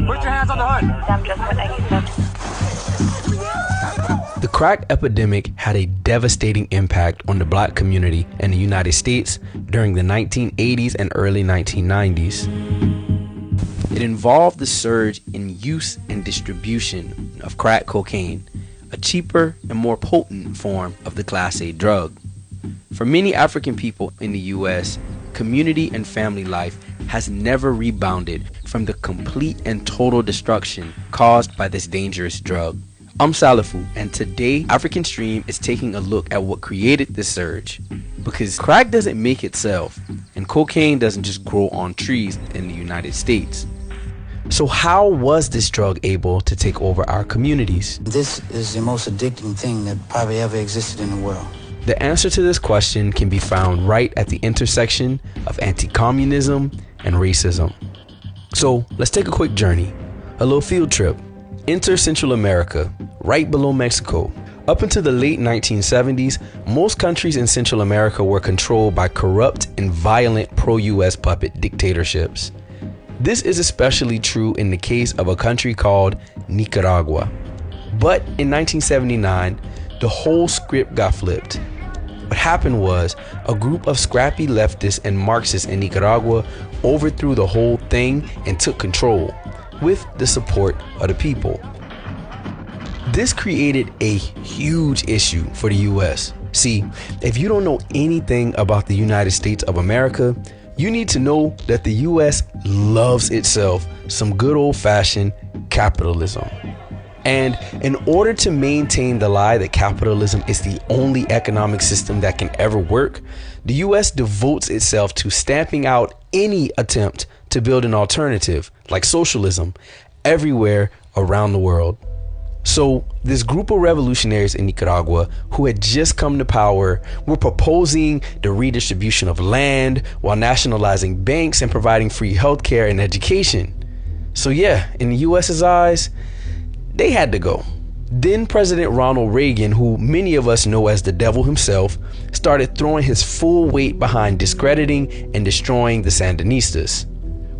Put your hands on the hood. I'm just what I said. The crack epidemic had a devastating impact on the black community in the United States during the 1980s and early 1990s. It involved the surge in use and distribution of crack cocaine, a cheaper and more potent form of the Class A drug. For many African people in the U.S., community and family life has never rebounded from the complete and total destruction caused by this dangerous drug. I'm Salifu, and today African Stream is taking a look at what created this surge. Because crack doesn't make itself, and cocaine doesn't just grow on trees in the United States. So how was this drug able to take over our communities? This is the most addicting thing that probably ever existed in the world. The answer to this question can be found right at the intersection of anti-communism and racism. So let's take a quick journey, a little field trip. Enter Central America, right below Mexico. Up until the late 1970s, most countries in Central America were controlled by corrupt and violent pro-US puppet dictatorships. This is especially true in the case of a country called Nicaragua. But in 1979, the whole script got flipped. What happened was a group of scrappy leftists and Marxists in Nicaragua overthrew the whole thing and took control, with the support of the people. This created a huge issue for the US. See, if you don't know anything about the United States of America, you need to know that the US loves itself some good old-fashioned capitalism. And in order to maintain the lie that capitalism is the only economic system that can ever work, the US devotes itself to stamping out any attempt to build an alternative, like socialism, everywhere around the world. So this group of revolutionaries in Nicaragua who had just come to power were proposing the redistribution of land while nationalizing banks and providing free healthcare and education. So yeah, in the US's eyes, they had to go. Then President Ronald Reagan, who many of us know as the devil himself, started throwing his full weight behind discrediting and destroying the Sandinistas.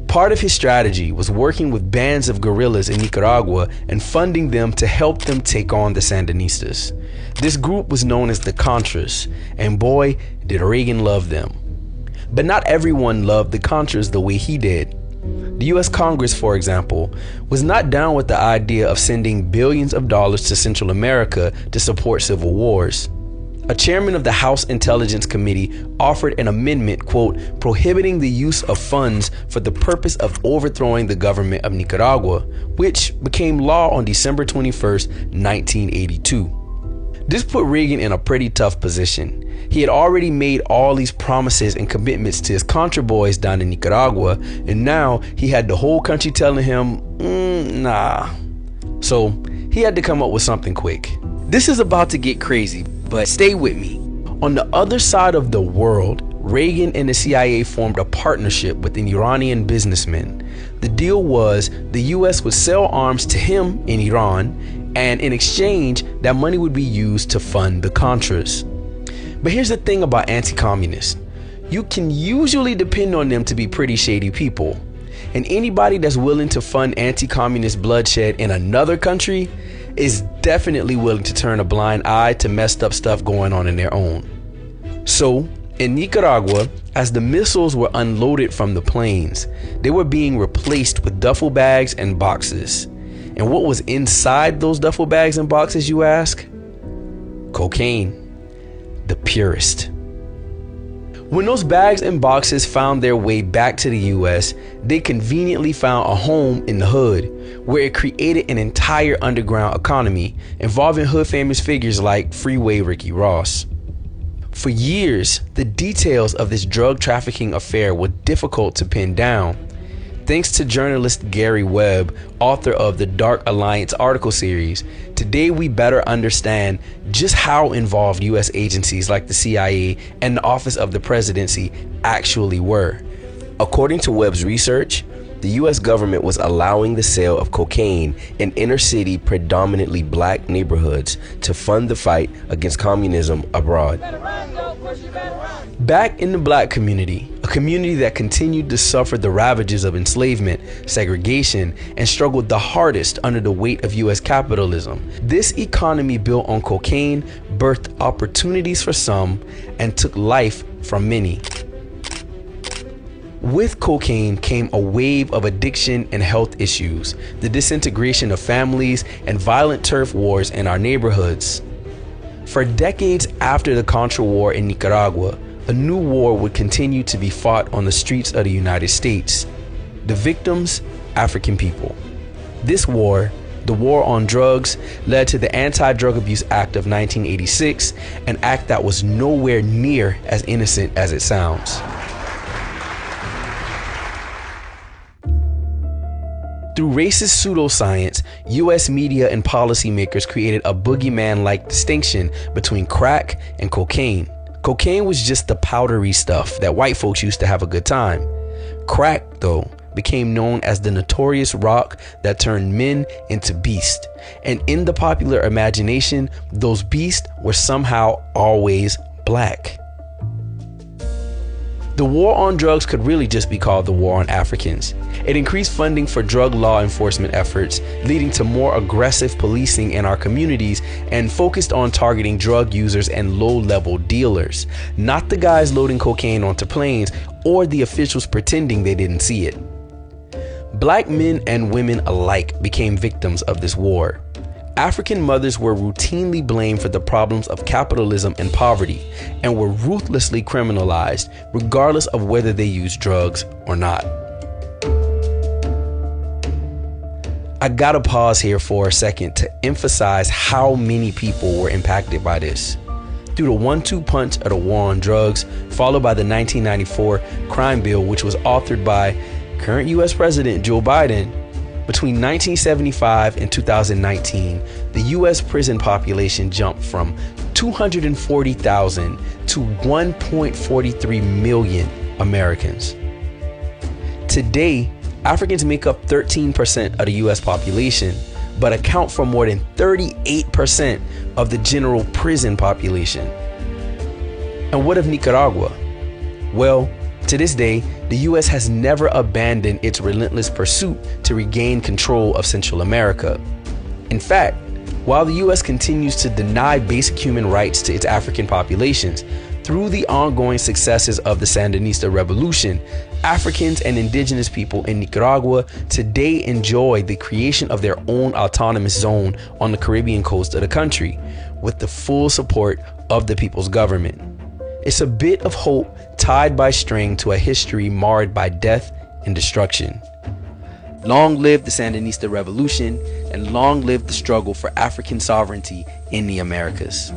Part of his strategy was working with bands of guerrillas in Nicaragua and funding them to help them take on the Sandinistas. This group was known as the Contras, and boy, did Reagan love them. But not everyone loved the Contras the way he did. The US Congress, for example, was not down with the idea of sending billions of dollars to Central America to support civil wars. A chairman of the House Intelligence Committee offered an amendment, quote, prohibiting the use of funds for the purpose of overthrowing the government of Nicaragua, which became law on December 21st, 1982. This put Reagan in a pretty tough position. He had already made all these promises and commitments to his Contra boys down in Nicaragua, and now he had the whole country telling him, nah. So he had to come up with something quick. This is about to get crazy, but stay with me. On the other side of the world, Reagan and the CIA formed a partnership with an Iranian businessman. The deal was the US would sell arms to him in Iran, and in exchange, that money would be used to fund the Contras. But here's the thing about anti-communists. You can usually depend on them to be pretty shady people. And anybody that's willing to fund anti-communist bloodshed in another country is definitely willing to turn a blind eye to messed up stuff going on in their own. So, in Nicaragua, as the missiles were unloaded from the planes, they were being replaced with duffel bags and boxes. And what was inside those duffel bags and boxes, you ask? Cocaine. The purest. When those bags and boxes found their way back to the US, they conveniently found a home in the hood, where it created an entire underground economy involving hood famous figures like Freeway Ricky Ross. For years, the details of this drug trafficking affair were difficult to pin down. Thanks to journalist Gary Webb, author of the Dark Alliance article series, today we better understand just how involved US agencies like the CIA and the Office of the Presidency actually were. According to Webb's research, the US government was allowing the sale of cocaine in inner city, predominantly black neighborhoods to fund the fight against communism abroad. Back in the black community, a community that continued to suffer the ravages of enslavement, segregation, and struggled the hardest under the weight of US capitalism. This economy built on cocaine birthed opportunities for some and took life from many. With cocaine came a wave of addiction and health issues, the disintegration of families, and violent turf wars in our neighborhoods. For decades after the Contra War in Nicaragua, a new war would continue to be fought on the streets of the United States. The victims, African people. This war, the war on drugs, led to the Anti-Drug Abuse Act of 1986, an act that was nowhere near as innocent as it sounds. Through racist pseudoscience, US media and policymakers created a boogeyman-like distinction between crack and cocaine. Cocaine was just the powdery stuff that white folks used to have a good time. Crack, though, became known as the notorious rock that turned men into beasts. And in the popular imagination, those beasts were somehow always black. The war on drugs could really just be called the war on Africans. It increased funding for drug law enforcement efforts, leading to more aggressive policing in our communities, and focused on targeting drug users and low-level dealers, not the guys loading cocaine onto planes or the officials pretending they didn't see it. Black men and women alike became victims of this war. African mothers were routinely blamed for the problems of capitalism and poverty, and were ruthlessly criminalized, regardless of whether they used drugs or not. I gotta pause here for a second to emphasize how many people were impacted by this. Through the 1-2 punch of the war on drugs, followed by the 1994 crime bill, which was authored by current US President Joe Biden, between 1975 and 2019, the US prison population jumped from 240,000 to 1.43 million Americans. Today, Africans make up 13% of the US population, but account for more than 38% of the general prison population. And what of Nicaragua? Well, to this day, the US has never abandoned its relentless pursuit to regain control of Central America. In fact, while the US continues to deny basic human rights to its African populations, through the ongoing successes of the Sandinista revolution, Africans and indigenous people in Nicaragua today enjoy the creation of their own autonomous zone on the Caribbean coast of the country, with the full support of the people's government. It's a bit of hope tied by string to a history marred by death and destruction. Long live the Sandinista revolution, and long live the struggle for African sovereignty in the Americas.